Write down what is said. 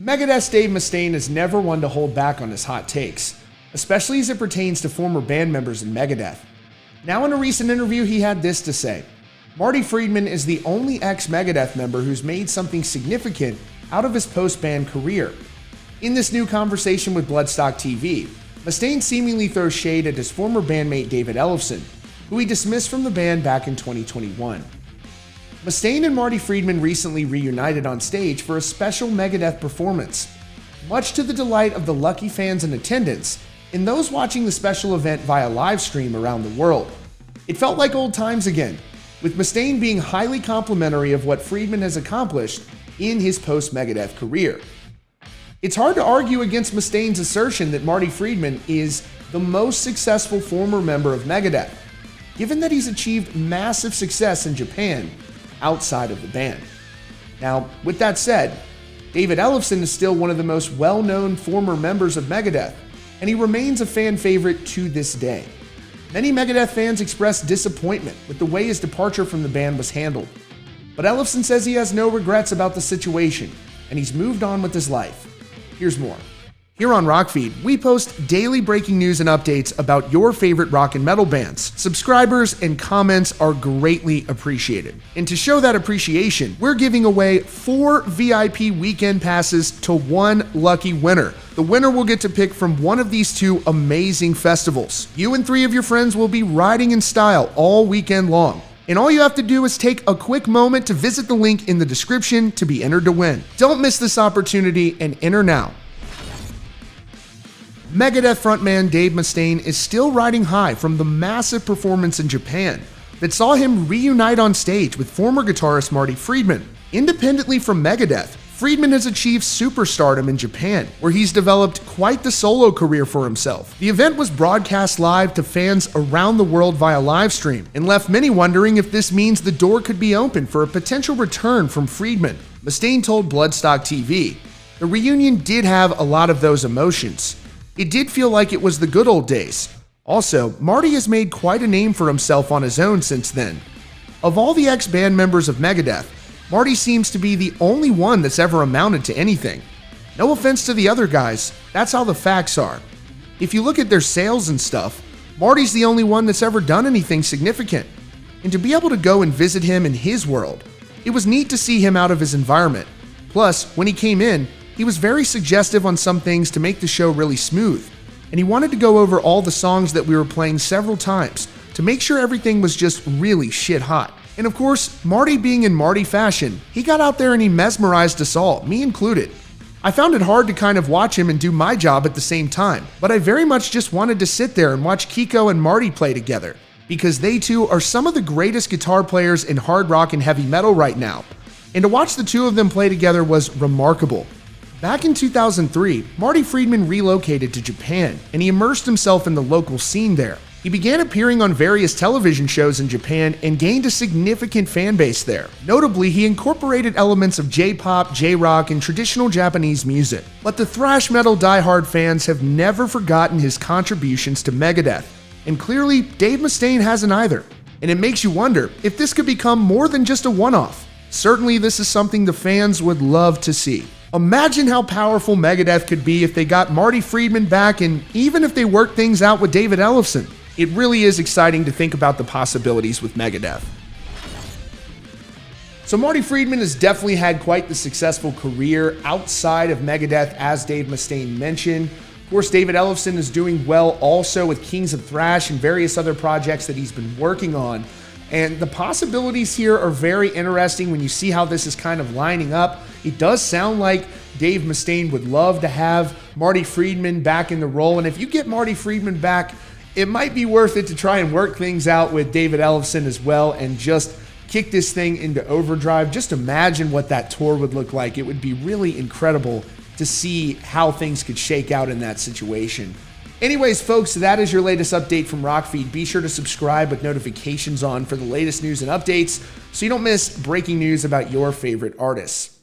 Megadeth's Dave Mustaine is never one to hold back on his hot takes, especially as it pertains to former band members in Megadeth. Now, in a recent interview, he had this to say: Marty Friedman is the only ex-Megadeth member who's made something significant out of his post-band career. In this new conversation with Bloodstock TV, Mustaine seemingly throws shade at his former bandmate David Ellefson, who he dismissed from the band back in 2021. Mustaine and Marty Friedman recently reunited on stage for a special Megadeth performance, much to the delight of the lucky fans in attendance and those watching the special event via live stream around the world. It felt like old times again, with Mustaine being highly complimentary of what Friedman has accomplished in his post-Megadeth career. It's hard to argue against Mustaine's assertion that Marty Friedman is the most successful former member of Megadeth, given that he's achieved massive success in Japan outside of the band. Now, with that said, David Ellefson is still one of the most well-known former members of Megadeth, and he remains a fan favorite to this day. Many Megadeth fans expressed disappointment with the way his departure from the band was handled, but Ellefson says he has no regrets about the situation, and he's moved on with his life. Here's more. Here on Rockfeed, we post daily breaking news and updates about your favorite rock and metal bands. Subscribers and comments are greatly appreciated. And to show that appreciation, we're giving away 4 VIP weekend passes to one lucky winner. The winner will get to pick from one of these 2 amazing festivals. You and 3 of your friends will be riding in style all weekend long. And all you have to do is take a quick moment to visit the link in the description to be entered to win. Don't miss this opportunity and enter now. Megadeth frontman Dave Mustaine is still riding high from the massive performance in Japan that saw him reunite on stage with former guitarist Marty Friedman. Independently from Megadeth, Friedman has achieved superstardom in Japan, where he's developed quite the solo career for himself. The event was broadcast live to fans around the world via live stream, and left many wondering if this means the door could be open for a potential return from Friedman. Mustaine told Bloodstock TV, "The reunion did have a lot of those emotions. It did feel like it was the good old days. Also, Marty has made quite a name for himself on his own since then. Of all the ex-band members of Megadeth, Marty seems to be the only one that's ever amounted to anything. No offense to the other guys, that's how the facts are. If you look at their sales and stuff, Marty's the only one that's ever done anything significant. And to be able to go and visit him in his world, it was neat to see him out of his environment. Plus, when he came in, he was very suggestive on some things to make the show really smooth, and he wanted to go over all the songs that we were playing several times to make sure everything was just really shit hot. And of course, Marty being in Marty fashion, he got out there and he mesmerized us all, me included. I found it hard to kind of watch him and do my job at the same time, but I very much just wanted to sit there and watch Kiko and Marty play together, because they two are some of the greatest guitar players in hard rock and heavy metal right now, and to watch the 2 of them play together was remarkable." Back in 2003, Marty Friedman relocated to Japan, and he immersed himself in the local scene there. He began appearing on various television shows in Japan and gained a significant fan base there. Notably, he incorporated elements of J-pop, J-rock, and traditional Japanese music. But the thrash metal diehard fans have never forgotten his contributions to Megadeth, and clearly, Dave Mustaine hasn't either. And it makes you wonder if this could become more than just a one-off. Certainly, this is something the fans would love to see. Imagine how powerful Megadeth could be if they got Marty Friedman back, and even if they worked things out with David Ellefson. It really is exciting to think about the possibilities with Megadeth. So Marty Friedman has definitely had quite the successful career outside of Megadeth, as Dave Mustaine mentioned. Of course, David Ellefson is doing well also with Kings of Thrash and various other projects that he's been working on. And the possibilities here are very interesting when you see how this is kind of lining up. It does sound like Dave Mustaine would love to have Marty Friedman back in the role. And if you get Marty Friedman back, it might be worth it to try and work things out with David Ellefson as well and just kick this thing into overdrive. Just imagine what that tour would look like. It would be really incredible to see how things could shake out in that situation. Anyways, folks, that is your latest update from Rockfeed. Be sure to subscribe with notifications on for the latest news and updates so you don't miss breaking news about your favorite artists.